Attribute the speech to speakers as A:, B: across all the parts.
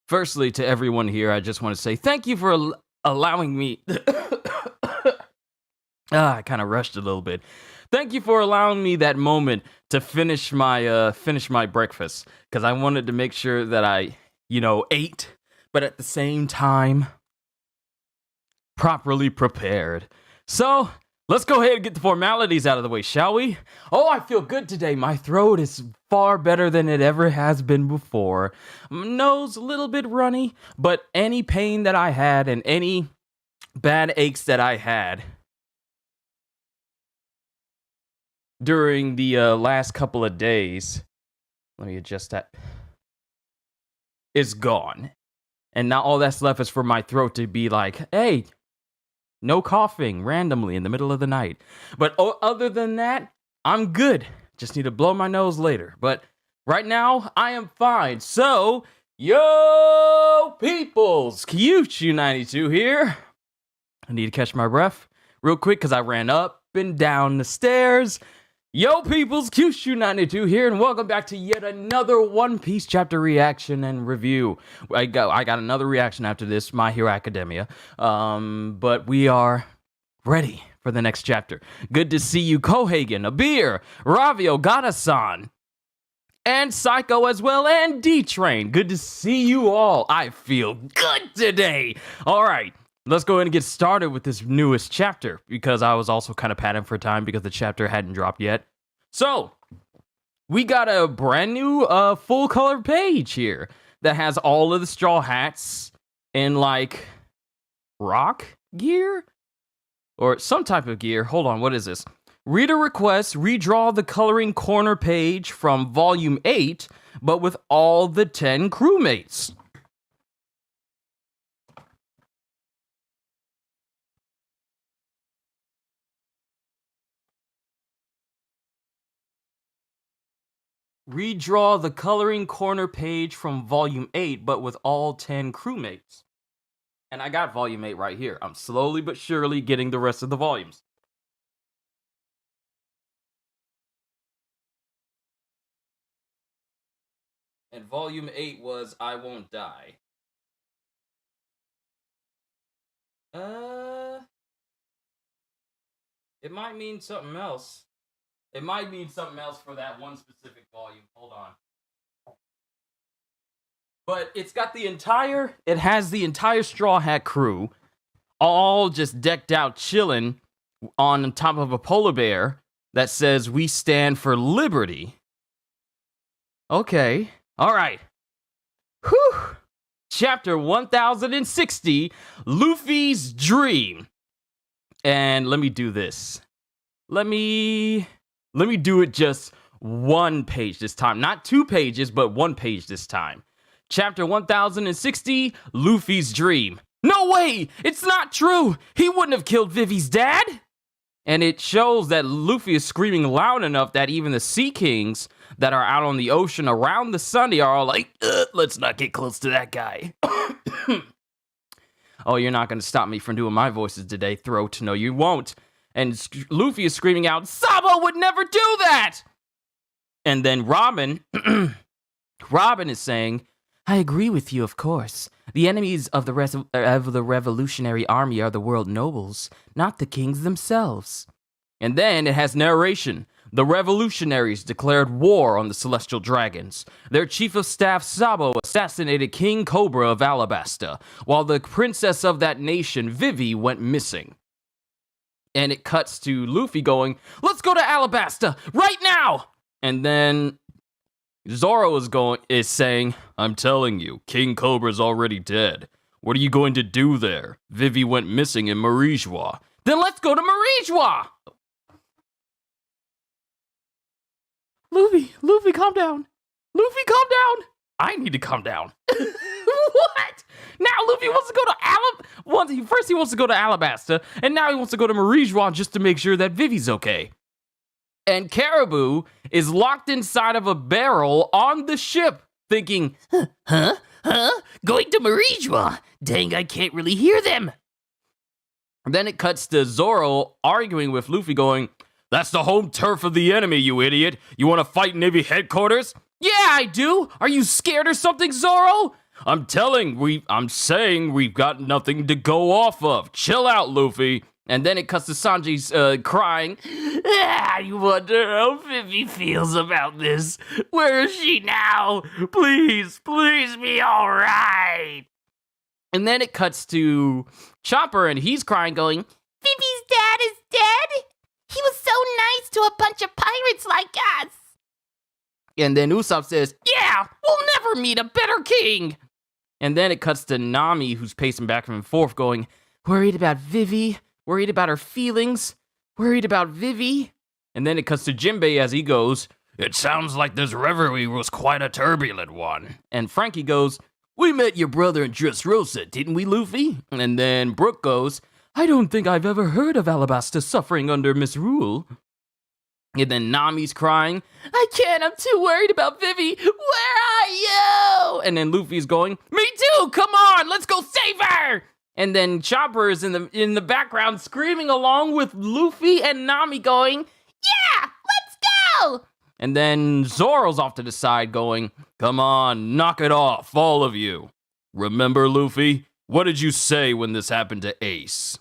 A: Firstly, to everyone here, I just want to say thank you for allowing me. I kind of rushed a little bit. Thank you for allowing me that moment to finish my breakfast because I wanted to make sure that I, ate, but at the same time, properly prepared. So let's go ahead and get the formalities out of the way, shall we? Oh, I feel good today. My throat is far better than it ever has been before. My nose a little bit runny, but any pain that I had and any bad aches that I had during the last couple of days, let me adjust that, is gone. And now all that's left is for my throat to be like, hey, no coughing randomly in the middle of the night. But other than that, I'm good. Just need to blow my nose later. But right now, I am fine. So, yo, peoples, Kyuchu92 here. I need to catch my breath real quick because I ran up and down the stairs. Yo, peoples, Kyuchu92 here, and welcome back to yet another One Piece chapter reaction and review. I got another reaction after this, My Hero Academia. But we are ready for the next chapter. Good to see you, Kohagen, Abir, Ravio, Gata-san, and Psycho as well, and D-Train. Good to see you all. I feel good today. All right. Let's go ahead and get started with this newest chapter, because I was also kind of padding for time because the chapter hadn't dropped yet. So, we got a brand new full-color page here that has all of the Straw Hats in, like, rock gear? Or some type of gear. Hold on, what is this? Reader requests redraw the coloring corner page from Volume 8, but with all the 10 crewmates. Redraw the coloring corner page from Volume 8, but with all 10 crewmates. And I got Volume 8 right here. I'm slowly but surely getting the rest of the volumes. And Volume 8 was I Won't Die. It might mean something else. It might mean something else for that one specific volume. Hold on. But it has the entire Straw Hat crew all just decked out chilling on top of a polar bear that says, "We stand for liberty." Okay. All right. Whew. Chapter 1060, Luffy's Dream. And let me do this. Let me do it just one page this time. Not 2 pages, but 1 page this time. Chapter 1060, Luffy's Dream. No way! It's not true! He wouldn't have killed Vivi's dad! And it shows that Luffy is screaming loud enough that even the Sea Kings that are out on the ocean around the Sunday are all like, let's not get close to that guy. Oh, you're not going to stop me from doing my voices today, Throat. No, you won't. And Luffy is screaming out, Sabo would never do that! And then Robin is saying, I agree with you, of course. The enemies of the Revolutionary Army are the world nobles, not the kings themselves. And then it has narration. The revolutionaries declared war on the Celestial Dragons. Their chief of staff, Sabo, assassinated King Cobra of Alabasta, while the princess of that nation, Vivi, went missing. And it cuts to Luffy going, let's go to Alabasta, right now! And then Zoro is saying, I'm telling you, King Cobra's already dead. What are you going to do there? Vivi went missing in Marijois. Then let's go to Marijois! Luffy, calm down. Luffy, calm down. I need to calm down. What? Now Luffy wants to go to First he wants to go to Alabasta, and now he wants to go to Marijois just to make sure that Vivi's okay. And Caribou is locked inside of a barrel on the ship, thinking, Huh? Going to Marijois? Dang, I can't really hear them. And then it cuts to Zoro arguing with Luffy going, that's the home turf of the enemy, you idiot. You want to fight Navy headquarters? Yeah, I do. Are you scared or something, Zoro? I'm saying we've got nothing to go off of. Chill out, Luffy. And then it cuts to Sanji's crying. I wonder how Vivi feels about this. Where is she now? Please be alright. And then it cuts to Chopper, and he's crying, going,
B: Vivi's dad is dead? He was so nice to a bunch of pirates like us.
A: And then Usopp says, yeah, we'll never meet a better king. And then it cuts to Nami, who's pacing back and forth, going, worried about Vivi, worried about her feelings, worried about Vivi. And then it cuts to Jinbei as he goes, it sounds like this reverie was quite a turbulent one. And Frankie goes, we met your brother in Dressrosa, didn't we, Luffy? And then Brook goes, I don't think I've ever heard of Alabasta suffering under misrule. And then Nami's crying, I can't, I'm too worried about Vivi. Where are you? And then Luffy's going, me too, come on, let's go save her. And then Chopper is in the background screaming along with Luffy and Nami going,
B: yeah, let's go.
A: And then Zoro's off to the side going, come on, knock it off, all of you. Remember, Luffy, what did you say when this happened to Ace?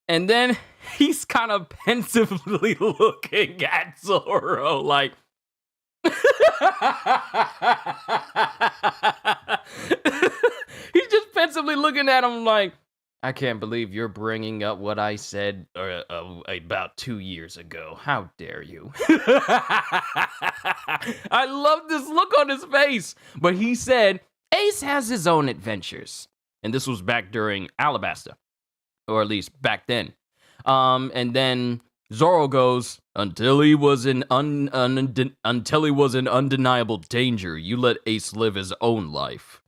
A: And then he's kind of pensively looking at Zoro like... He's just pensively looking at him like, I can't believe you're bringing up what I said about 2 years ago. How dare you? I love this look on his face. But he said, Ace has his own adventures. And this was back during Alabasta. Or at least back then. And then Zoro goes, until he was in undeniable danger, you let Ace live his own life.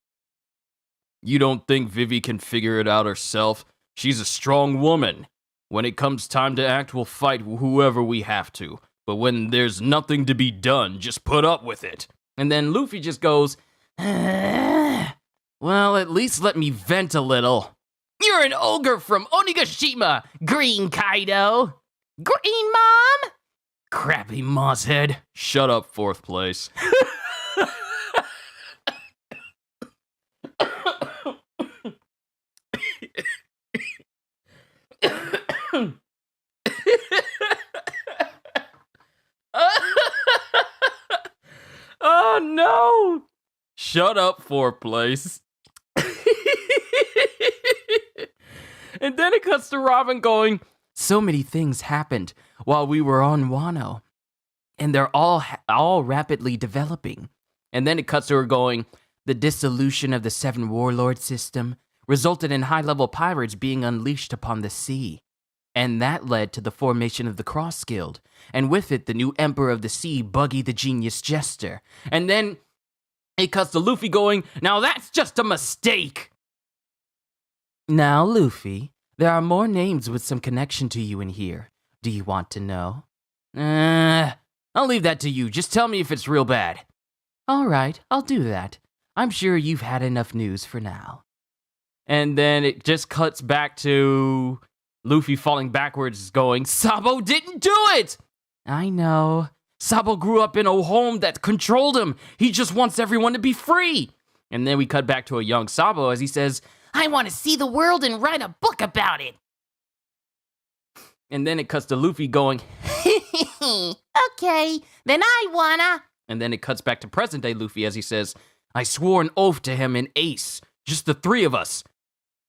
A: You don't think Vivi can figure it out herself? She's a strong woman. When it comes time to act, we'll fight whoever we have to. But when there's nothing to be done, just put up with it. And then Luffy just goes, well, at least let me vent a little. You're an ogre from Onigashima, Green Kaido.
B: Green Mom?
A: Crappy mosshead. Shut up, fourth place. Oh no! Shut up, fourth place. And then it cuts to Robin going, so many things happened while we were on Wano. And they're all rapidly developing. And then it cuts to her going, the dissolution of the Seven Warlord system resulted in high-level pirates being unleashed upon the sea. And that led to the formation of the Cross Guild. And with it, the new Emperor of the Sea, Buggy the Genius Jester. And then it cuts to Luffy going, now that's just a mistake. Now, Luffy, there are more names with some connection to you in here. Do you want to know? I'll leave that to you. Just tell me if it's real bad. All right, I'll do that. I'm sure you've had enough news for now. And then it just cuts back to Luffy falling backwards going, Sabo didn't do it! I know. Sabo grew up in a home that controlled him. He just wants everyone to be free. And then we cut back to a young Sabo as he says,
B: I want to see the world and write a book about it.
A: And then it cuts to Luffy going,
B: okay, then I wanna.
A: And then it cuts back to present day Luffy as he says, I swore an oath to him and Ace, just the three of us.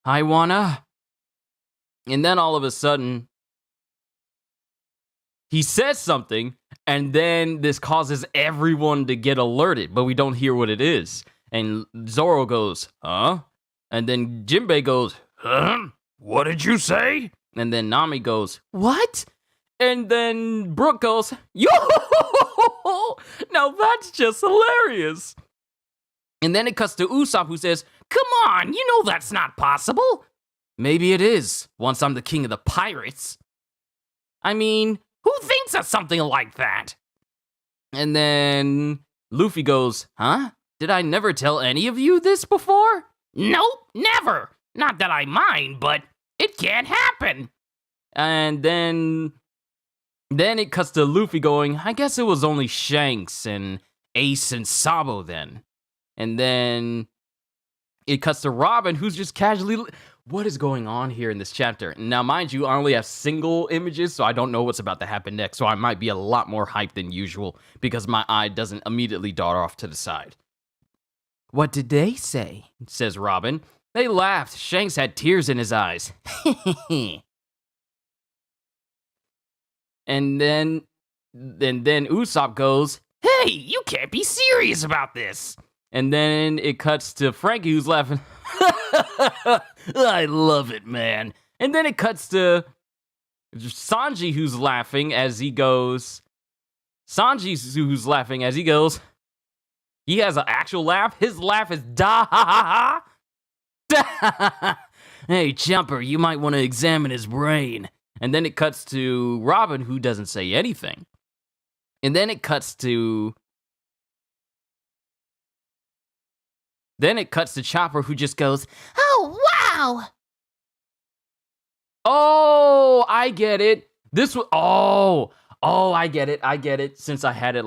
A: I wanna. And then all of a sudden, he says something, and then this causes everyone to get alerted, but we don't hear what it is. And Zoro goes, huh? And then Jinbei goes, huh? What did you say? And then Nami goes, what? And then Brook goes, yo! Now that's just hilarious. And then it cuts to Usopp who says, come on, you know that's not possible. Maybe it is, once I'm the king of the pirates. I mean, who thinks of something like that? And then Luffy goes, huh? Did I never tell any of you this before? Nope, never. Not that I mind, but it can't happen. And then it cuts to Luffy going, I guess it was only Shanks and Ace and Sabo then. And then it cuts to Robin, who's just casually... What is going on here in this chapter? Now, mind you, I only have single images, so I don't know what's about to happen next. So I might be a lot more hyped than usual because my eye doesn't immediately dart off to the side. What did they say? Says Robin. They laughed. Shanks had tears in his eyes. And then Usopp goes, "Hey, you can't be serious about this." And then it cuts to Frankie, who's laughing. I love it, man. And then it cuts to Sanji, who's laughing as he goes. Who's laughing as he goes. He has an actual laugh. His laugh is da ha ha ha. Hey, Jumper, you might want to examine his brain. And then it cuts to Robin, who doesn't say anything. And then it cuts to Chopper, who just goes,
B: "Oh, wow!"
A: Oh, I get it. This was I get it. Since I had it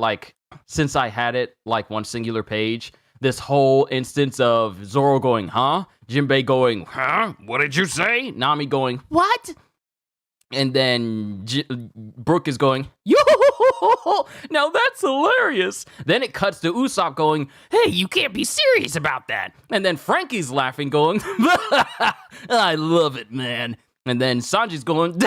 A: like one singular page, this whole instance of Zoro going, "Huh?" Jinbei going, "Huh? What did you say?" Nami going,
B: "What?"
A: And then Brook is going, "Yo, now that's hilarious." Then it cuts to Usopp going, "Hey, you can't be serious about that." And then Frankie's laughing, going, "I love it, man." And then Sanji's going,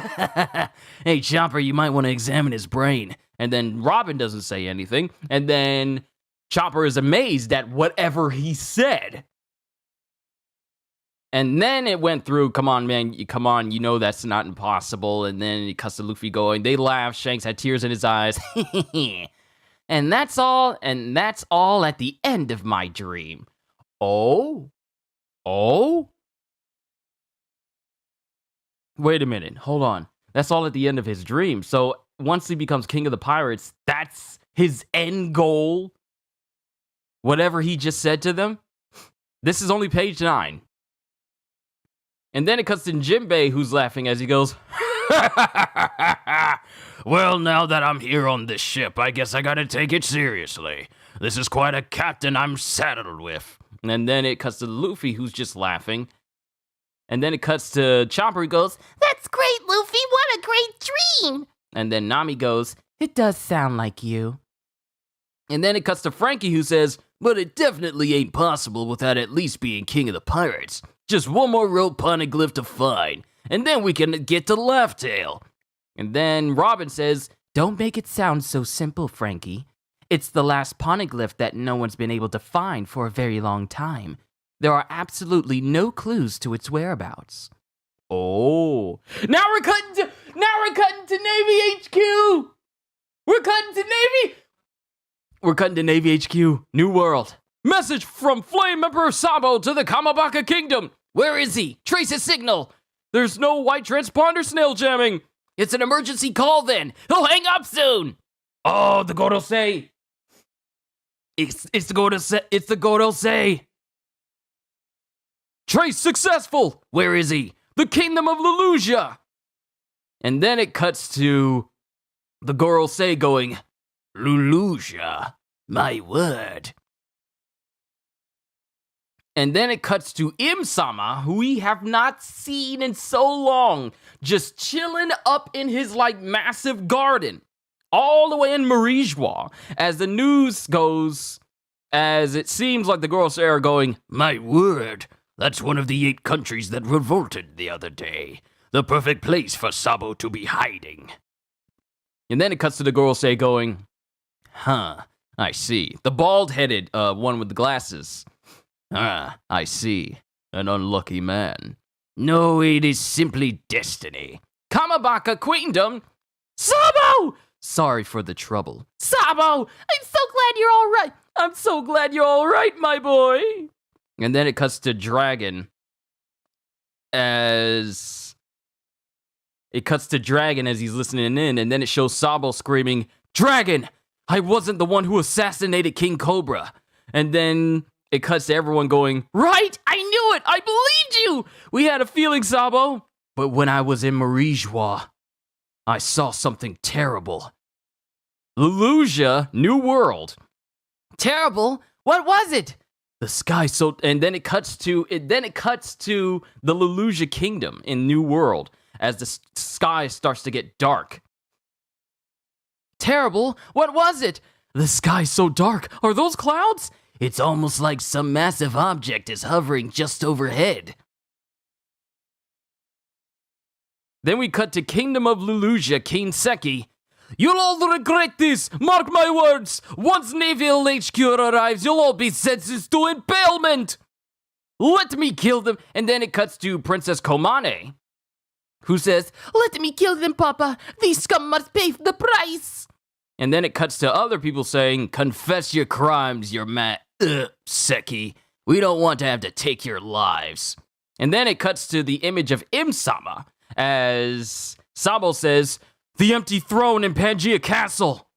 A: "Hey, Chopper, you might want to examine his brain." And then Robin doesn't say anything. And then Chopper is amazed at whatever he said. And then it went through, "Come on, man, come on, you know that's not impossible." And then it cuts to Luffy going, "They laughed, Shanks had tears in his eyes." And that's all at the end of my dream. Oh? Wait a minute, hold on. That's all at the end of his dream. So once he becomes king of the pirates, that's his end goal? Whatever he just said to them? This is only page 9. And then it cuts to Jinbei, who's laughing as he goes, "Well, now that I'm here on this ship, I guess I gotta take it seriously. This is quite a captain I'm saddled with." And then it cuts to Luffy, who's just laughing. And then it cuts to Chopper, who goes,
B: "That's great, Luffy. What a great dream."
A: And then Nami goes, "It does sound like you." And then it cuts to Frankie, who says, "But it definitely ain't possible without at least being king of the pirates. Just one more rope poneglyph to find, and then we can get to Laugh Tale." And then Robin says, "Don't make it sound so simple, Frankie. It's the last poneglyph that no one's been able to find for a very long time. There are absolutely no clues to its whereabouts." Oh. Now we're cutting to Navy HQ. We're cutting to Navy HQ. New world. Message from Flame Emperor Sabo to the Kamabaka Kingdom. Where is he? Trace his signal. There's no white transponder snail jamming. It's an emergency call then. He'll hang up soon. Oh, the Gorosei. It's the Gorosei. Trace successful. Where is he? The Kingdom of Lelouja. And then it cuts to the Gorosei going, "Lelouja, my word." And then it cuts to Im-sama, who we have not seen in so long, just chilling up in his massive garden, all the way in Marijois. As the news goes, as it seems like the Gorosei are going, "My word, that's one of the 8 countries that revolted the other day. The perfect place for Sabo to be hiding." And then it cuts to the Gorosei going, "Huh, I see. The bald-headed one with the glasses. Ah, I see. An unlucky man. No, it is simply destiny. Kamabaka Queendom. Sabo! Sorry for the trouble. Sabo! I'm so glad you're all right. I'm so glad you're all right, my boy." And then it cuts to Dragon as he's listening in, and then it shows Sabo screaming, "Dragon! I wasn't the one who assassinated King Cobra." And then it cuts to everyone going, "Right! I knew it! I believed you! We had a feeling, Sabo. But when I was in Marijois, I saw something terrible." Lelouja, New World. Terrible? What was it? The sky so, and then it cuts to the Lelusia Kingdom in New World as the sky starts to get dark. Terrible. What was it? The sky's so dark. Are those clouds? It's almost like some massive object is hovering just overhead. Then we cut to Kingdom of Lelusia, King Seki. You'll all regret this! Mark my words! Once Naval HQ arrives, you'll all be sentenced to impalement! Let me kill them! And then it cuts to Princess Komane, who says, let me kill them, Papa! These scum must pay the price! And then it cuts to other people saying, confess your crimes, your Seki. We don't want to have to take your lives. And then it cuts to the image of Im-sama, as Sabo says, the empty throne in Pangea Castle.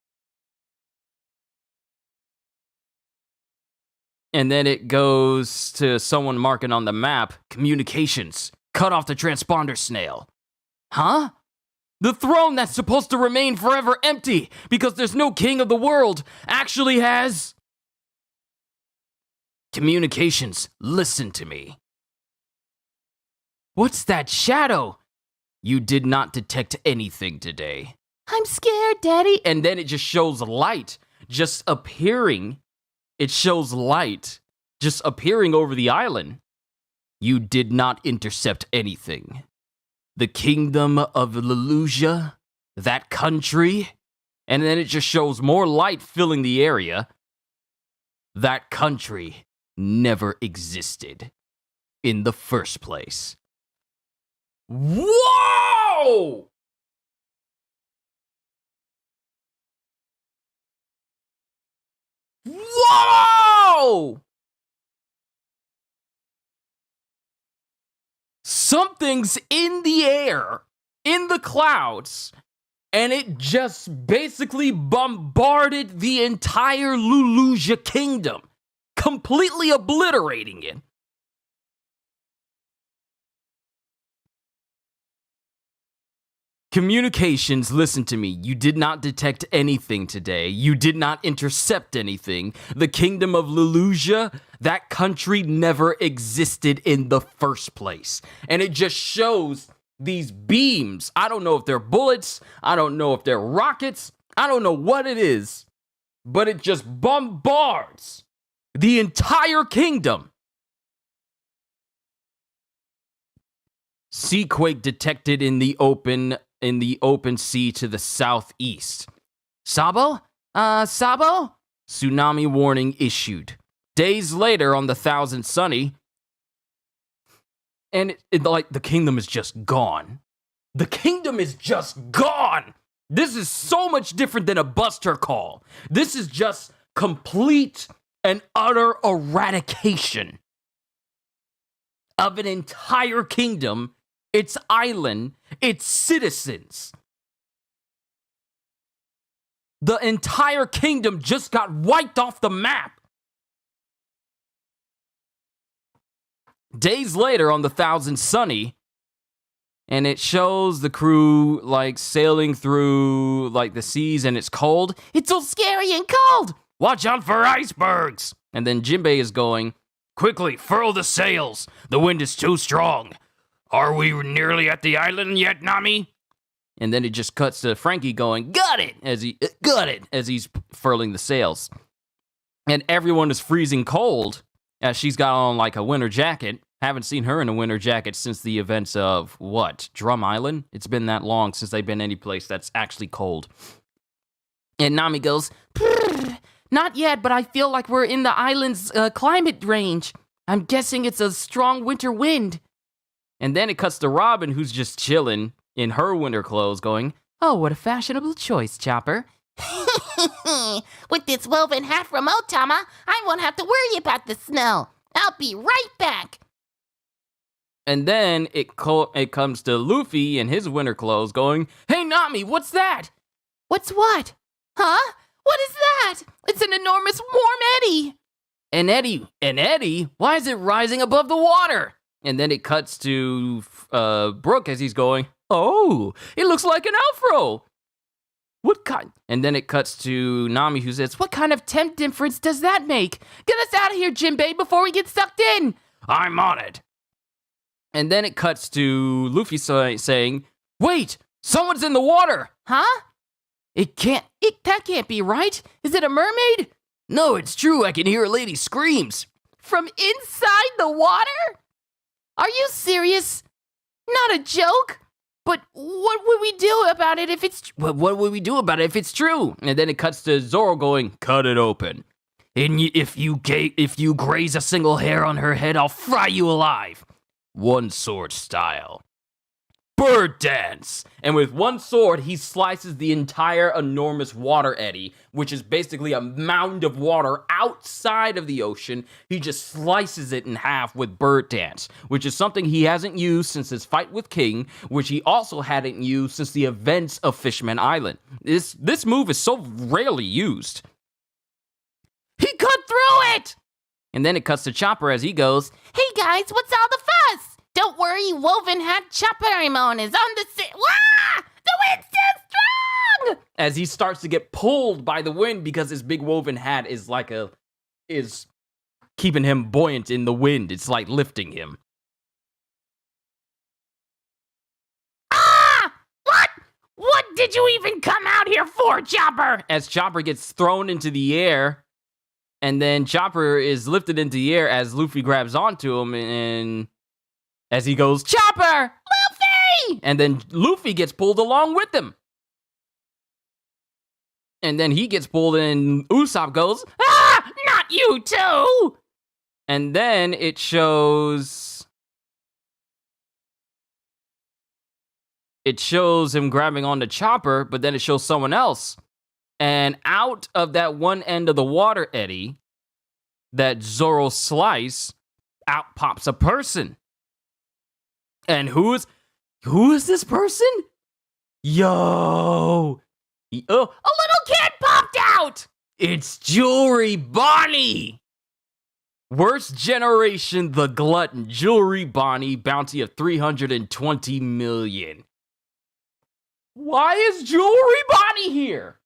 A: And then it goes to someone marking on the map, communications, cut off the transponder snail. Huh? The throne that's supposed to remain forever empty because there's no king of the world actually has... Communications, listen to me. What's that shadow? You did not detect anything today. I'm scared, Daddy. And then it just shows light just appearing. It shows light just appearing over the island. You did not intercept anything. The kingdom of Lelusia, that country, and then it just shows more light filling the area. That country never existed in the first place. Whoa! Whoa! Something's in the air, in the clouds, and it just basically bombarded the entire Lelusia Kingdom, completely obliterating it. Communications, listen to me. You did not detect anything today. You did not intercept anything. The kingdom of Lelusia, that country never existed in the first place. And it just shows these beams. I don't know if they're bullets. I don't know if they're rockets. I don't know what it is. But it just bombards the entire kingdom. Seaquake detected in the open sea to the southeast. Sabo? Sabo? Tsunami warning issued. Days later on the Thousand Sunny, and the kingdom is just gone. The kingdom is just gone! This is so much different than a Buster call. This is just complete and utter eradication of an entire kingdom, its island, its citizens. The entire kingdom just got wiped off the map. Days later on the Thousand Sunny, and it shows the crew sailing through the seas, and it's cold. It's so scary and cold. Watch out for icebergs. And then Jinbei is going, quickly furl the sails. The wind is too strong. Are we nearly at the island yet, Nami? And then it just cuts to Frankie going, got it, as he's furling the sails. And everyone is freezing cold as she's got on a winter jacket. Haven't seen her in a winter jacket since the events of, Drum Island? It's been that long since they've been any place that's actually cold. And Nami goes, not yet, but I feel like we're in the island's climate range. I'm guessing it's a strong winter wind. And then it cuts to Robin, who's just chilling in her winter clothes, going, oh, what a fashionable choice, Chopper.
B: With this woven hat from Otama, I won't have to worry about the snow. I'll be right back.
A: And then it comes to Luffy in his winter clothes going, hey, Nami, what's that?
B: What's what? Huh? What is that? It's an enormous warm eddy.
A: An eddy? Why is it rising above the water? And then it cuts to Brook as he's going, oh, it looks like an afro. What kind? And then it cuts to Nami, who says, what kind of temp difference does that make? Get us out of here, Jinbei, before we get sucked in. I'm on it. And then it cuts to Luffy saying, wait, someone's in the water. Huh? That can't be right. Is it a mermaid? No, it's true. I can hear a lady screams. From inside the water? Are you serious? Not a joke? But what would we do about it if it's... What would we do about it if it's true? And then it cuts to Zoro going, cut it open. And if you graze a single hair on her head, I'll fry you alive. One sword style. Bird dance. And with one sword, he slices the entire enormous water eddy, which is basically a mound of water outside of the ocean. He just slices it in half with bird dance, which is something he hasn't used since his fight with King, which he also hadn't used since the events of Fishman Island. This move is so rarely used. He cut through it! And then it cuts to Chopper as he goes,
B: hey guys, what's all the fuss? Don't worry, Woven Hat Chopperimon is on the Wah! The wind's too strong!
A: As he starts to get pulled by the wind because his big woven hat is keeping him buoyant in the wind. It's like lifting him.
B: Ah! What did you even come out here for, Chopper?
A: As Chopper gets thrown into the air, and then Chopper is lifted into the air as Luffy grabs onto him, and as he goes, Chopper! Luffy! And then Luffy gets pulled along with him. And then he gets pulled and Usopp goes, ah! Not you too! And then it shows him grabbing onto Chopper, but then it shows someone else. And out of that one end of the water eddy that Zoro sliced, out pops a person. And who is this person? Yo! A little kid popped out! It's Jewelry Bonnie! Worst generation, the glutton, Jewelry Bonnie, bounty of 320 million. Why is Jewelry Bonnie here?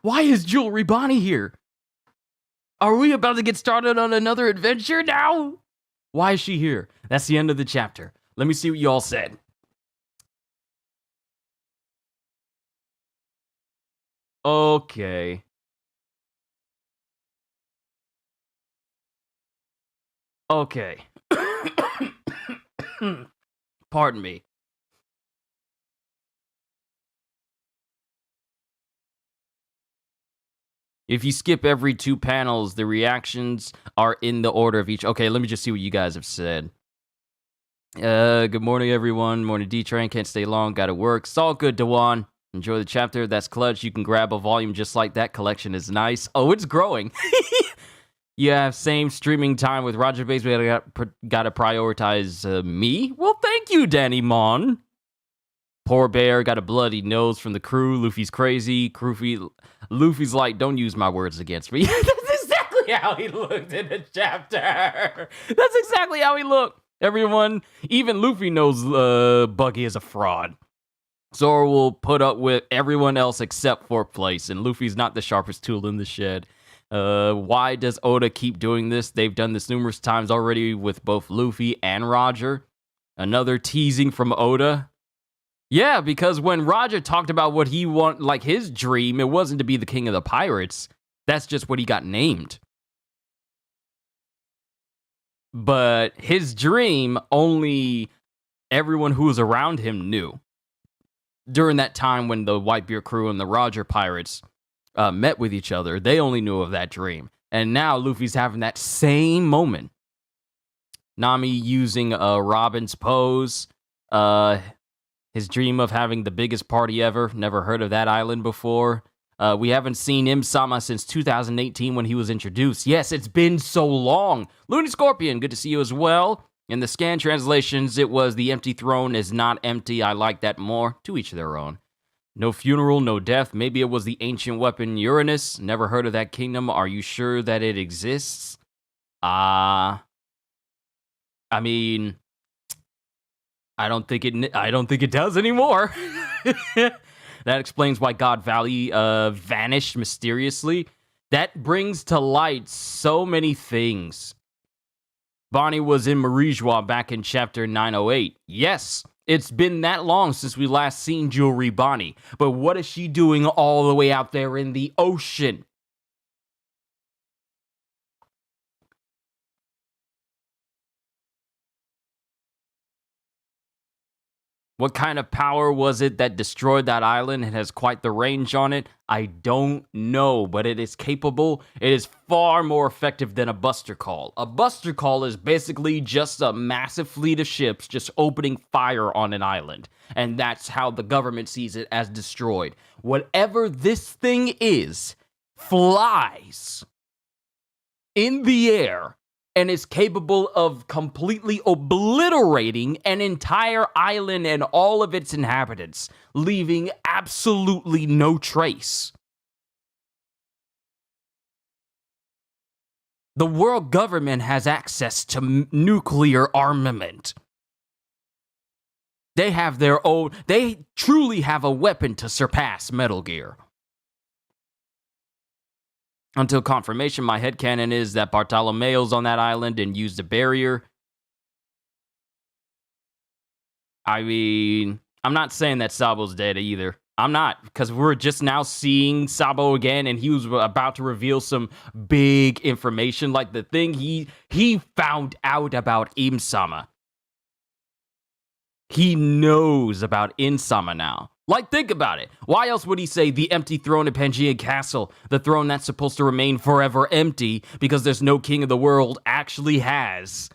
A: Why is Jewelry Bonnie here? Are we about to get started on another adventure now? Why is she here? That's the end of the chapter. Let me see what y'all said. Okay. Okay. Pardon me. If you skip every 2 panels, the reactions are in the order of each. Okay, let me just see what you guys have said. Good morning, everyone. Morning, D-Train. Can't stay long. Gotta work. It's all good, Dewan. Enjoy the chapter. That's clutch. You can grab a volume just like that. Collection is nice. Oh, it's growing. You have same streaming time with Roger Bates. We gotta prioritize me. Well, thank you, Danny Mon. Poor bear got a bloody nose from the crew. Luffy's crazy. Luffy's like, don't use my words against me. That's exactly how he looked in the chapter. That's exactly how he looked. Everyone, even Luffy knows Buggy is a fraud. Zoro will put up with everyone else except 4th place, and Luffy's not the sharpest tool in the shed. Why does Oda keep doing this? They've done this numerous times already with both Luffy and Roger. Another teasing from Oda. Yeah, because when Roger talked about what he want, like his dream, it wasn't to be the king of the pirates. That's just what he got named. But his dream, only everyone who was around him knew. During that time when the Whitebeard crew and the Roger pirates met with each other, they only knew of that dream. And now Luffy's having that same moment. Nami using Robin's pose. His dream of having the biggest party ever. Never heard of that island before. We haven't seen Im-sama since 2018 when he was introduced. Yes, it's been so long. Looney Scorpion, good to see you as well. In the scan translations, it was the empty throne is not empty. I like that more. To each their own. No funeral, no death. Maybe it was the ancient weapon Uranus. Never heard of that kingdom. Are you sure that it exists? I mean, I don't think it does anymore. That explains why God Valley vanished mysteriously. That brings to light so many things. Bonnie was in Marijois back in chapter 908. Yes, it's been that long since we last seen Jewelry Bonnie. But what is she doing all the way out there in the ocean? What kind of power was it that destroyed that island? It has quite the range on it. I don't know, but it is capable. It is far more effective than a Buster Call. A Buster Call is basically just a massive fleet of ships just opening fire on an island. And that's how the government sees it as destroyed. Whatever this thing is, flies in the air and is capable of completely obliterating an entire island and all of its inhabitants, leaving absolutely no trace. The world government has access to nuclear armament. They have their own, they truly have a weapon to surpass Metal Gear. Until confirmation, my headcanon is that Bartolomeo's on that island and used a barrier. I mean, I'm not saying that Sabo's dead either. I'm not, because we're just now seeing Sabo again, and he was about to reveal some big information, like the thing he found out about Im-sama. He knows about Insama now. Like, think about it. Why else would he say the empty throne in Pangaea Castle, the throne that's supposed to remain forever empty because there's no king of the world, actually has?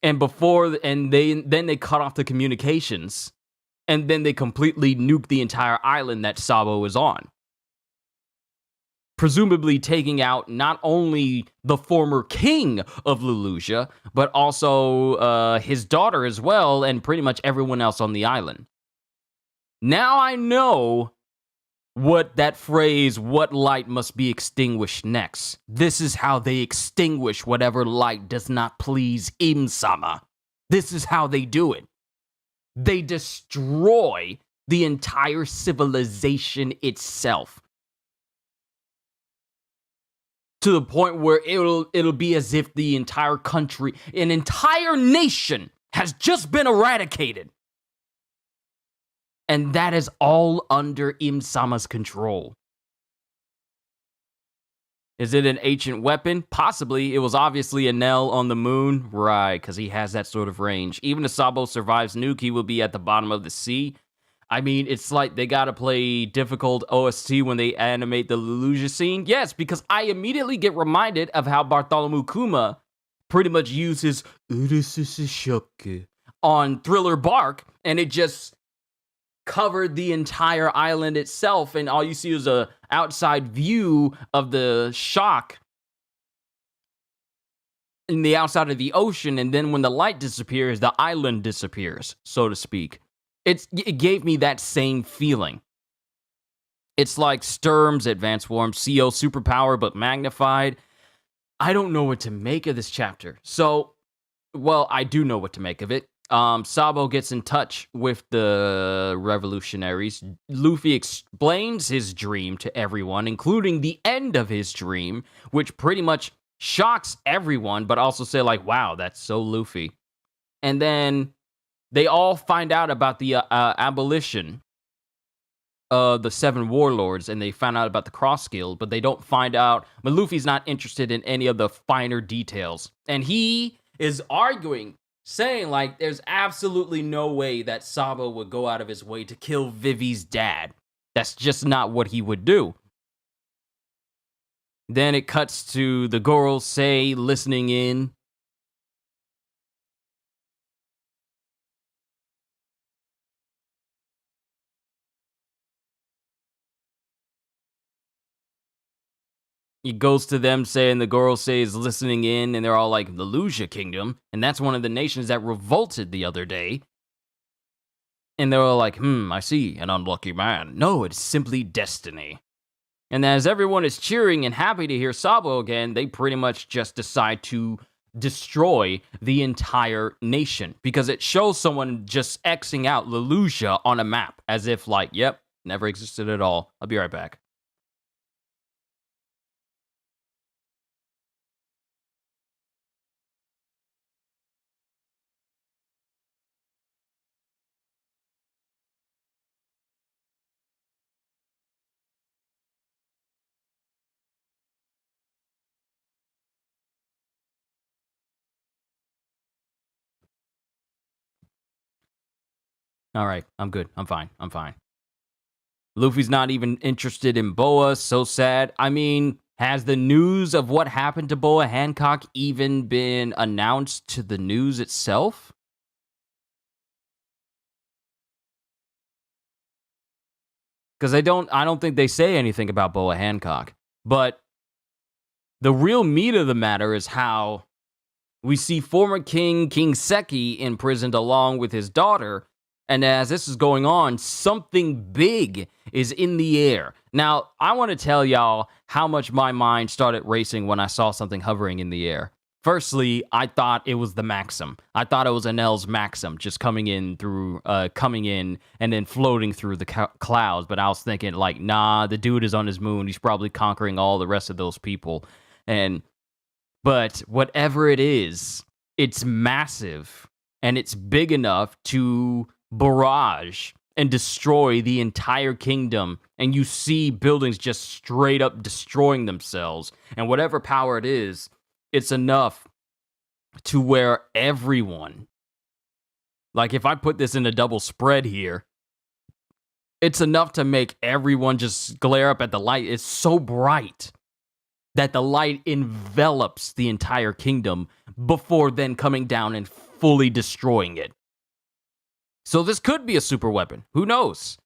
A: And then they cut off the communications, and then they completely nuke the entire island that Sabo is on. Presumably taking out not only the former king of Lulusia, but also his daughter as well, and pretty much everyone else on the island. Now I know what that phrase, what light must be extinguished next. This is how they extinguish whatever light does not please Im-sama. This is how they do it. They destroy the entire civilization itself. To the point where it'll be as if the entire country, an entire nation, has just been eradicated. And that is all under Im-sama's control. Is it an ancient weapon? Possibly. It was obviously a Nell on the moon. Right, because he has that sort of range. Even if Sabo survives nuke, he will be at the bottom of the sea. I mean, it's like they gotta play difficult OST when they animate the Lulusia scene. Yes, because I immediately get reminded of how Bartholomew Kuma pretty much uses on Thriller Bark, and it just covered the entire island itself, and all you see is a outside view of the shock in the outside of the ocean, and then when the light disappears, the island disappears, so to speak. It gave me that same feeling. It's like Sturm's advanced form, CO superpower, but magnified. I don't know what to make of this chapter. So, well, I do know what to make of it. Sabo gets in touch with the revolutionaries. Luffy explains his dream to everyone, including the end of his dream, which pretty much shocks everyone, but also say like, wow, that's so Luffy. And then they all find out about the abolition of the 7 warlords, and they find out about the Cross Guild, but they don't find out, but Luffy's not interested in any of the finer details. And he is arguing, saying like there's absolutely no way that Sabo would go out of his way to kill Vivi's dad. That's just not what he would do. Then it cuts to the Gorosei listening in. He goes to them saying the Gorosei is listening in, and they're all like, the Lulusia Kingdom, and that's one of the nations that revolted the other day. And they're all like, I see, an unlucky man. No, it's simply destiny. And as everyone is cheering and happy to hear Sabo again, they pretty much just decide to destroy the entire nation, because it shows someone just Xing out Lelusia on a map as if like, yep, never existed at all. I'll be right back. All right, I'm good. I'm fine. Luffy's not even interested in Boa. So sad. I mean, has the news of what happened to Boa Hancock even been announced to the news itself? Because I don't think they say anything about Boa Hancock. But the real meat of the matter is how we see former King Seki imprisoned along with his daughter. And as this is going on, something big is in the air. Now, I want to tell y'all how much my mind started racing when I saw something hovering in the air. Firstly, I thought it was the Maxim. I thought it was Enel's Maxim just coming in and then floating through the clouds. But I was thinking, like, nah, the dude is on his moon. He's probably conquering all the rest of those people. But whatever it is, it's massive and it's big enough to barrage and destroy the entire kingdom. And you see buildings just straight up destroying themselves. And whatever power it is, it's enough to where everyone, like if I put this in a double spread here, it's enough to make everyone just glare up at the light. It's so bright that the light envelops the entire kingdom before then coming down and fully destroying it. So this could be a super weapon. Who knows?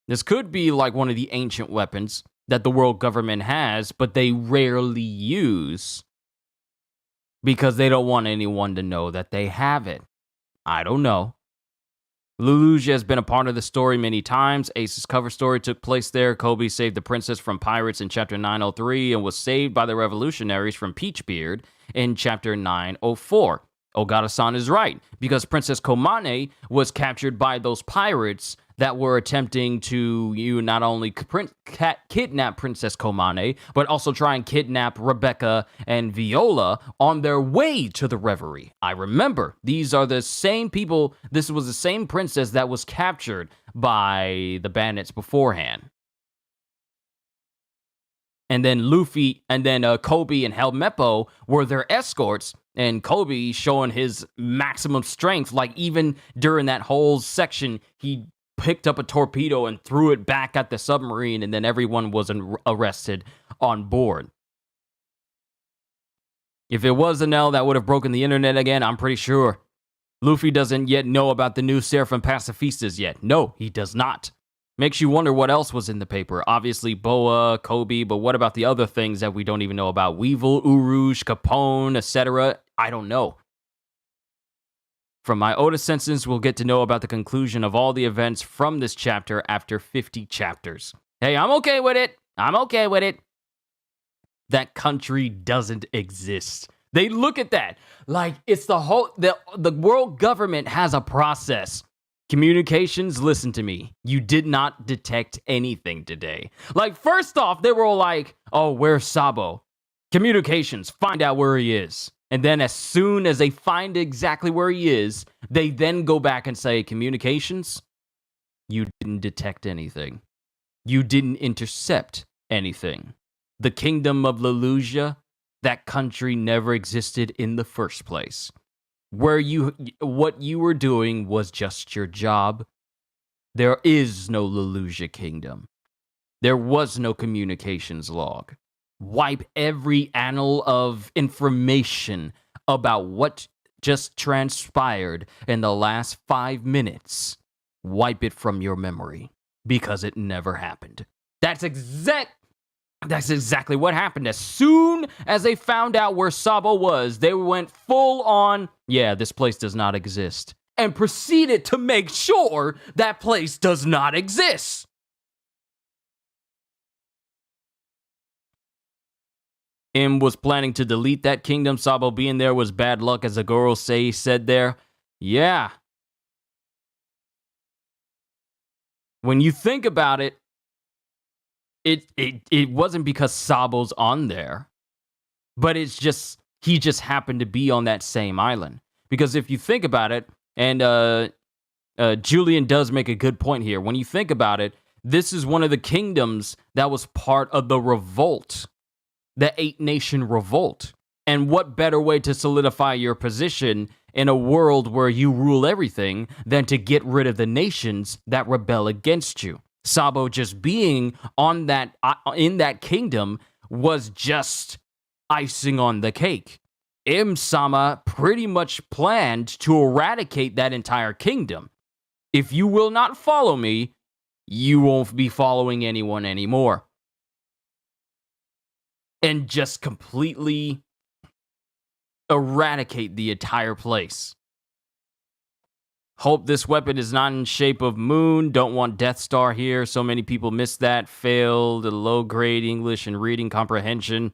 A: This could be like one of the ancient weapons that the world government has, but they rarely use because they don't want anyone to know that they have it. I don't know. Lelusia has been a part of the story many times. Ace's cover story took place there. Koby saved the princess from pirates in chapter 903 and was saved by the revolutionaries from Peachbeard in chapter 904. Ogata-san is right, because Princess Komane was captured by those pirates that were attempting to not only kidnap Princess Komane, but also try and kidnap Rebecca and Viola on their way to the Reverie. I remember, these are the same people, this was the same princess that was captured by the bandits beforehand. And then Luffy, and then Koby and Helmeppo were their escorts, and Koby showing his maximum strength, like even during that whole section, he picked up a torpedo and threw it back at the submarine, and then everyone was arrested on board. If it was Enel that would have broken the internet again, I'm pretty sure. Luffy doesn't yet know about the new Seraphim Pacifistas yet. No, he does not. Makes you wonder what else was in the paper. Obviously, Boa, Koby, but what about the other things that we don't even know about? Weevil, Urouge, Capone, etc. I don't know. From my Oda sentence, we'll get to know about the conclusion of all the events from this chapter after 50 chapters. Hey, I'm okay with it. That country doesn't exist. They look at that like it's the world government has a process. Communications, listen to me. You did not detect anything today. Like, first off, they were like, oh, where's Sabo? Communications, find out where he is. And then as soon as they find exactly where he is, they then go back and say, communications, you didn't detect anything. You didn't intercept anything. The kingdom of Lelusia, that country never existed in the first place. What you were doing was just your job. There is no Lelusia kingdom. There was no communications log. Wipe every annal of information about what just transpired in the last 5 minutes. Wipe it from your memory, because it never happened. That's exactly what happened. As soon as they found out where Sabo was, they went full on, yeah, this place does not exist, and proceeded to make sure that place does not exist. Im was planning to delete that kingdom. Sabo being there was bad luck, as Agoro said there. Yeah. When you think about it, it wasn't because Sabo's on there, but it's just he just happened to be on that same island. Because if you think about it, and Julian does make a good point here. When you think about it, this is one of the kingdoms that was part of the revolt, the 8-Nation revolt. And what better way to solidify your position in a world where you rule everything than to get rid of the nations that rebel against you? Sabo just being on that in that kingdom was just icing on the cake. Im-sama pretty much planned to eradicate that entire kingdom. If you will not follow me, you won't be following anyone anymore. And just completely eradicate the entire place. Hope this weapon is not in shape of moon. Don't want Death Star here. So many people missed that. Failed. Low grade English and reading comprehension.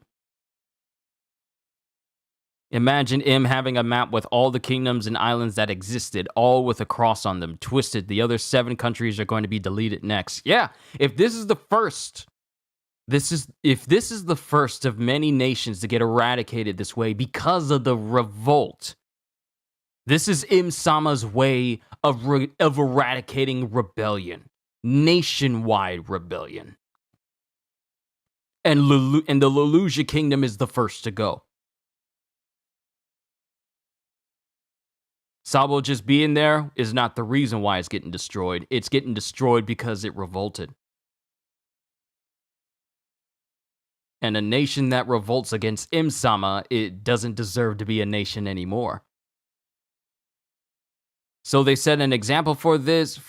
A: Imagine Im having a map with all the kingdoms and islands that existed, all with a cross on them, twisted. The other 7 countries are going to be deleted next. Yeah, if this is the first, if this is the first of many nations to get eradicated this way because of the revolt, this is Im-sama's way of eradicating rebellion, nationwide rebellion. And the Lelouja Kingdom is the first to go. Sabo just being there is not the reason why it's getting destroyed. It's getting destroyed because it revolted. And a nation that revolts against Im-sama, it doesn't deserve to be a nation anymore. So they set an example for this,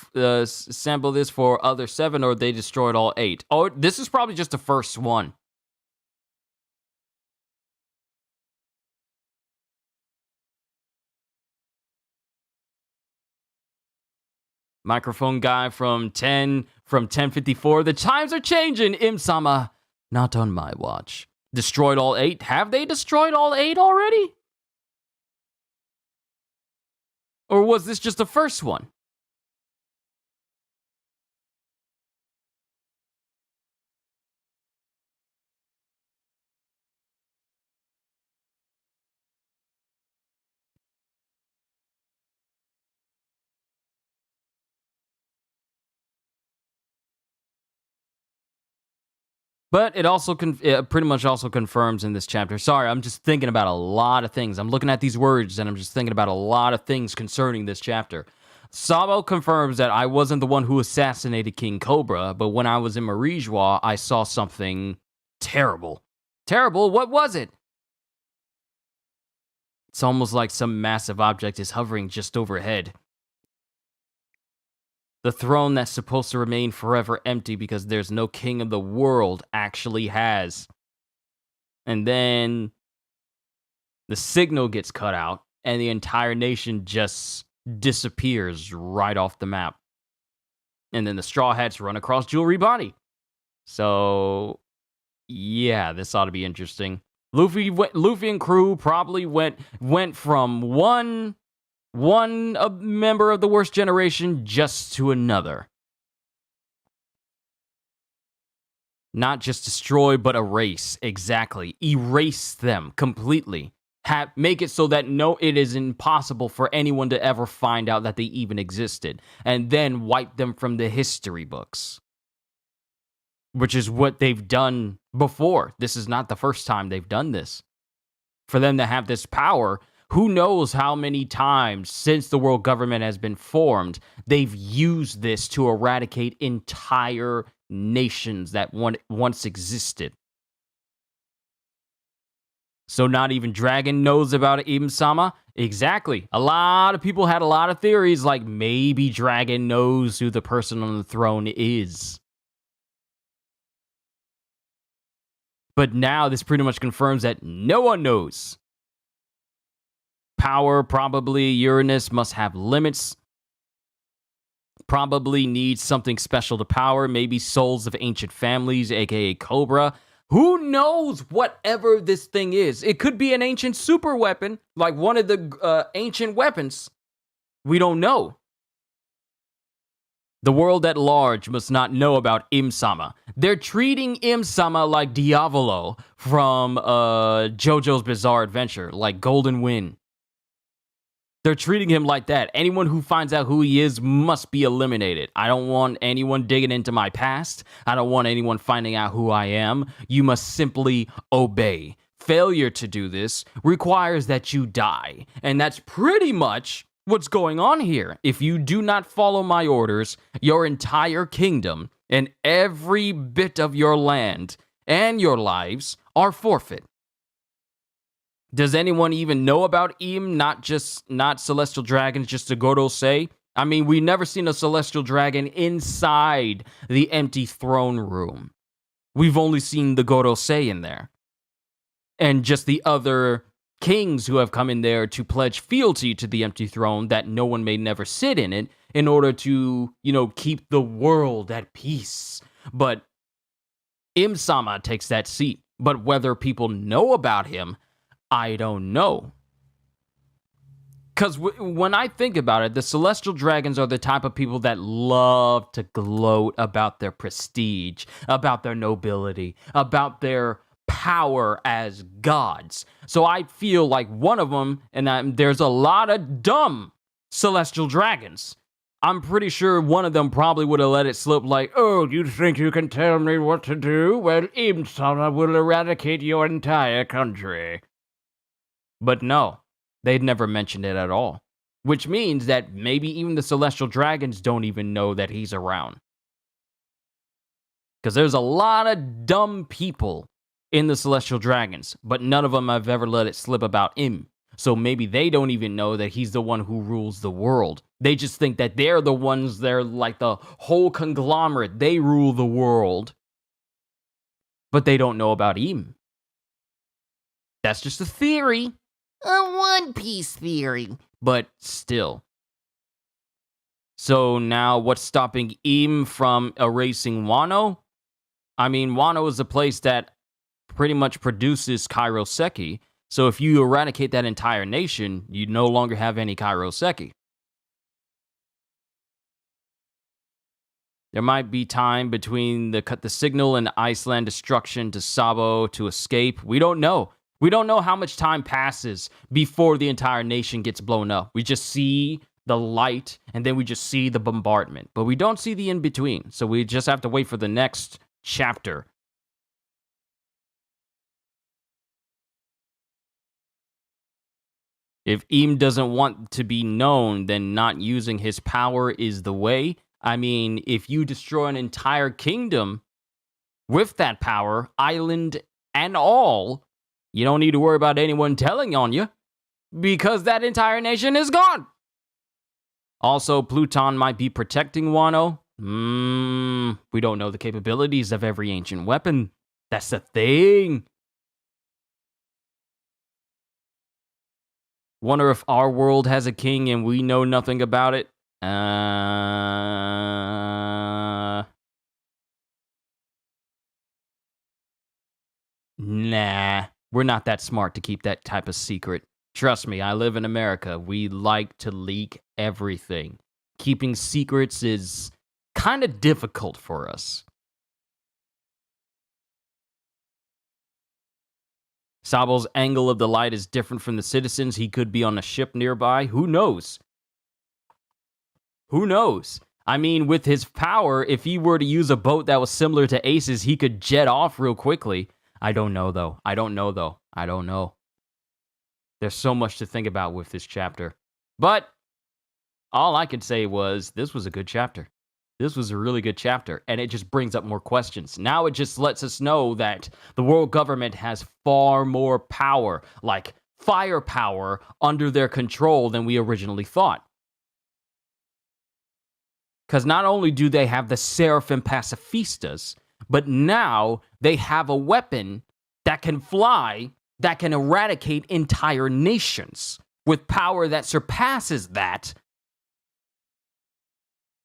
A: sample this for other 7, or they destroyed all 8. Oh, this is probably just the first one. Microphone guy from 1054. The times are changing, Im-sama. Not on my watch. Destroyed all 8? Have they destroyed all 8 already? Or was this just the first one? But it also pretty much also confirms in this chapter. Sorry, I'm just thinking about a lot of things. I'm looking at these words and I'm just thinking about a lot of things concerning this chapter. Sabo confirms that I wasn't the one who assassinated King Cobra, but when I was in Marijois, I saw something terrible. Terrible? What was it? It's almost like some massive object is hovering just overhead. The throne that's supposed to remain forever empty because there's no king of the world actually has. And then the signal gets cut out and the entire nation just disappears right off the map. And then the Straw Hats run across Jewelry Body. So, yeah, this ought to be interesting. Luffy and crew probably went from one member of the worst generation just to another. Not just destroy, but erase. Exactly. Erase them completely. Make it so that it is impossible for anyone to ever find out that they even existed. And then wipe them from the history books. Which is what they've done before. This is not the first time they've done this. For them to have this power, who knows how many times since the world government has been formed, they've used this to eradicate entire nations that once existed. So not even Dragon knows about Im-sama? Exactly. A lot of people had a lot of theories, like maybe Dragon knows who the person on the throne is. But now this pretty much confirms that no one knows. Power, probably Uranus must have limits. Probably needs something special to power. Maybe souls of ancient families, aka Cobra. Who knows whatever this thing is? It could be an ancient super weapon, like one of the ancient weapons. We don't know. The world at large must not know about Im-sama. They're treating Im-sama like Diavolo from JoJo's Bizarre Adventure, like Golden Wind. They're treating him like that. Anyone who finds out who he is must be eliminated. I don't want anyone digging into my past. I don't want anyone finding out who I am. You must simply obey. Failure to do this requires that you die. And that's pretty much what's going on here. If you do not follow my orders, your entire kingdom and every bit of your land and your lives are forfeit. Does anyone even know about Im? Not celestial dragons, just a Gorosei? I mean, we never seen a celestial dragon inside the empty throne room. We've only seen the Gorosei in there. And just the other kings who have come in there to pledge fealty to the empty throne that no one may never sit in it in order to, keep the world at peace. But Im-sama takes that seat. But whether people know about him, I don't know. Because when I think about it, the celestial dragons are the type of people that love to gloat about their prestige, about their nobility, about their power as gods. So I feel like one of them, and there's a lot of dumb celestial dragons. I'm pretty sure one of them probably would have let it slip like, oh, you think you can tell me what to do? Well, Im-sama will eradicate your entire country. But no, they'd never mentioned it at all. Which means that maybe even the celestial dragons don't even know that he's around. Because there's a lot of dumb people in the celestial dragons, but none of them have ever let it slip about Im. So maybe they don't even know that he's the one who rules the world. They just think that they're the ones, they're like the whole conglomerate. They rule the world. But they don't know about Im. That's just a theory.
B: A One Piece theory.
A: But still. So now what's stopping Im from erasing Wano? I mean, Wano is a place that pretty much produces Kairoseki. So if you eradicate that entire nation, you no longer have any Kairoseki. There might be time between the signal and Iceland destruction to Sabo to escape. We don't know. We don't know how much time passes before the entire nation gets blown up. We just see the light, and then we just see the bombardment. But we don't see the in-between, so we just have to wait for the next chapter. If Im doesn't want to be known, then not using his power is the way. I mean, if you destroy an entire kingdom with that power, island and all, you don't need to worry about anyone telling on you, because that entire nation is gone. Also, Pluton might be protecting Wano. We don't know the capabilities of every ancient weapon. That's the thing. Wonder if our world has a king and we know nothing about it. Nah, we're not that smart to keep that type of secret. Trust me, I live in America. We like to leak everything. Keeping secrets is kind of difficult for us. Sabo's angle of the light is different from the citizens. He could be on a ship nearby. Who knows? Who knows? I mean, with his power, if he were to use a boat that was similar to Ace's, he could jet off real quickly. I don't know, though. I don't know. There's so much to think about with this chapter. But all I could say was, this was a good chapter. This was a really good chapter, and it just brings up more questions. Now it just lets us know that the world government has far more power, like firepower, under their control than we originally thought. Because not only do they have the Seraphim Pacifistas, but now they have a weapon that can fly, that can eradicate entire nations, with power that surpasses that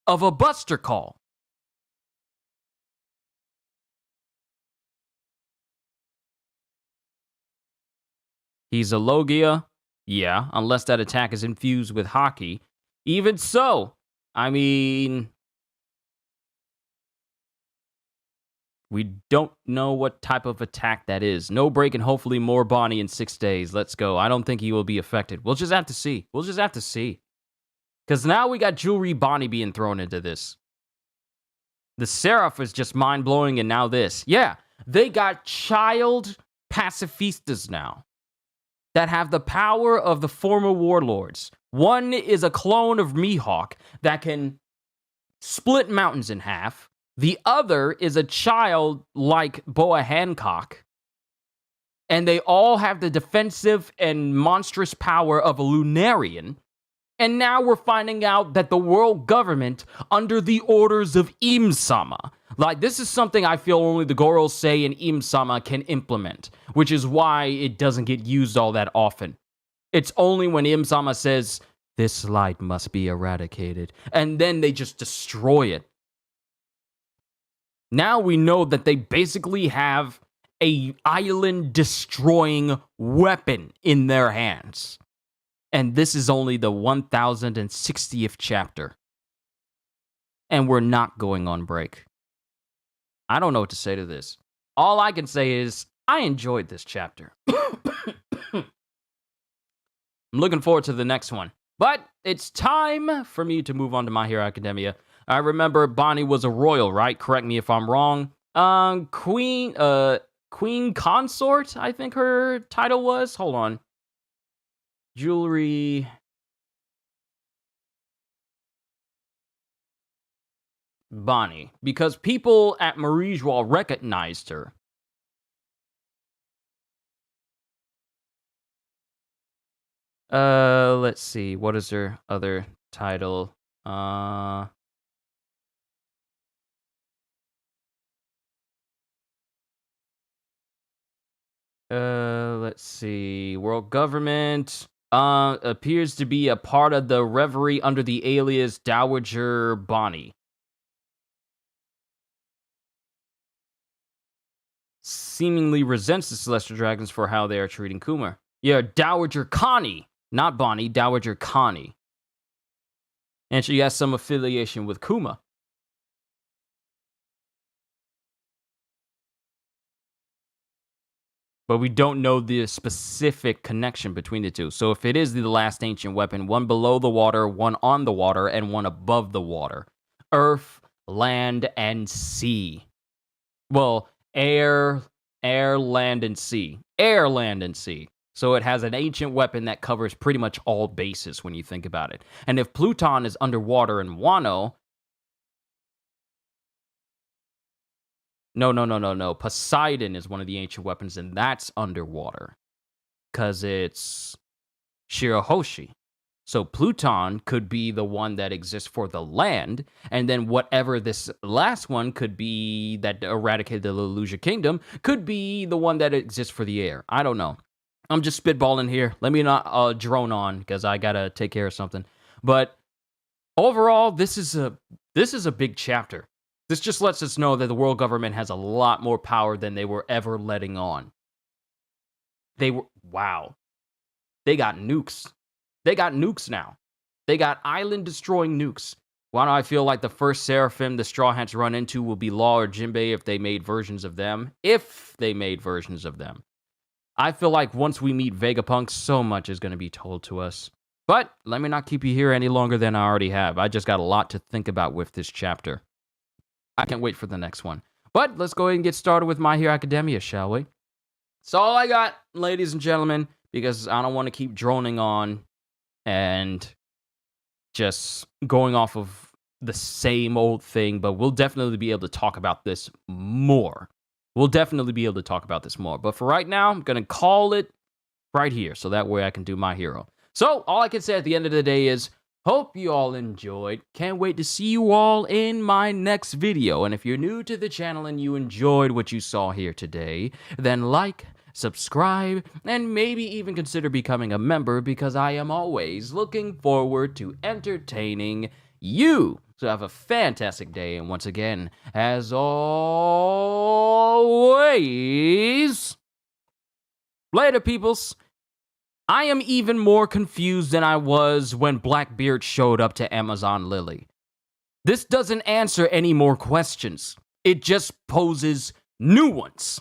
A: of a Buster Call. He's a Logia. Yeah, unless that attack is infused with Haki. Even so, I mean, we don't know what type of attack that is. No break and hopefully more Bonnie in 6 days. Let's go. I don't think he will be affected. We'll just have to see. Because now we got Jewelry Bonnie being thrown into this. The Seraph is just mind-blowing, and now this. Yeah, they got child pacifistas now that have the power of the former warlords. One is a clone of Mihawk that can split mountains in half. The other is a child like Boa Hancock. And they all have the defensive and monstrous power of a Lunarian. And now we're finding out that the world government, under the orders of Im-sama, like, this is something I feel only the Gorosei and Im-sama can implement, which is why it doesn't get used all that often. It's only when Im-sama says, this light must be eradicated, and then they just destroy it. Now we know that they basically have a island-destroying weapon in their hands. And this is only the 1060th chapter. And we're not going on break. I don't know what to say to this. All I can say is, I enjoyed this chapter. I'm looking forward to the next one. But it's time for me to move on to My Hero Academia. I remember Bonnie was a royal, right? Correct me if I'm wrong. Queen Consort, I think her title was. Hold on. Jewelry. Bonnie. Because people at Marijwal recognized her. Let's see. What is her other title? Let's see. World government. Appears to be a part of the reverie under the alias Dowager Bonnie. Seemingly resents the Celestial Dragons for how they are treating Kuma. Yeah, Dowager Connie. Not Bonnie, Dowager Connie. And she has some affiliation with Kuma. But we don't know the specific connection between the two. So if it is the last ancient weapon, one below the water, one on the water, and one above the water. Earth, land, and sea. Well, air, land, and sea. Air, land, and sea. So it has an ancient weapon that covers pretty much all bases when you think about it. And if Pluton is underwater in Wano... No. Poseidon is one of the ancient weapons, and that's underwater. Because it's Shirahoshi. So Pluton could be the one that exists for the land, and then whatever this last one could be that eradicated the Lelouch Kingdom could be the one that exists for the air. I don't know. I'm just spitballing here. Let me not drone on, because I gotta take care of something. But overall, this is a big chapter. This just lets us know that the world government has a lot more power than they were ever letting on. Wow. They got nukes. They got nukes now. They got island-destroying nukes. Why do I feel like the first Seraphim the Straw Hats run into will be Law or Jinbei if they made versions of them? If they made versions of them. I feel like once we meet Vegapunk, so much is going to be told to us. But let me not keep you here any longer than I already have. I just got a lot to think about with this chapter. I can't wait for the next one. But let's go ahead and get started with My Hero Academia, shall we? That's all I got, ladies and gentlemen, because I don't want to keep droning on and just going off of the same old thing, but we'll definitely be able to talk about this more. But for right now, I'm going to call it right here, so that way I can do My Hero. So, all I can say at the end of the day is, hope you all enjoyed. Can't wait to see you all in my next video. And if you're new to the channel and you enjoyed what you saw here today, then like, subscribe, and maybe even consider becoming a member, because I am always looking forward to entertaining you. So have a fantastic day, and once again, as always, later, peoples. I am even more confused than I was when Blackbeard showed up to Amazon Lily. This doesn't answer any more questions. It just poses new ones.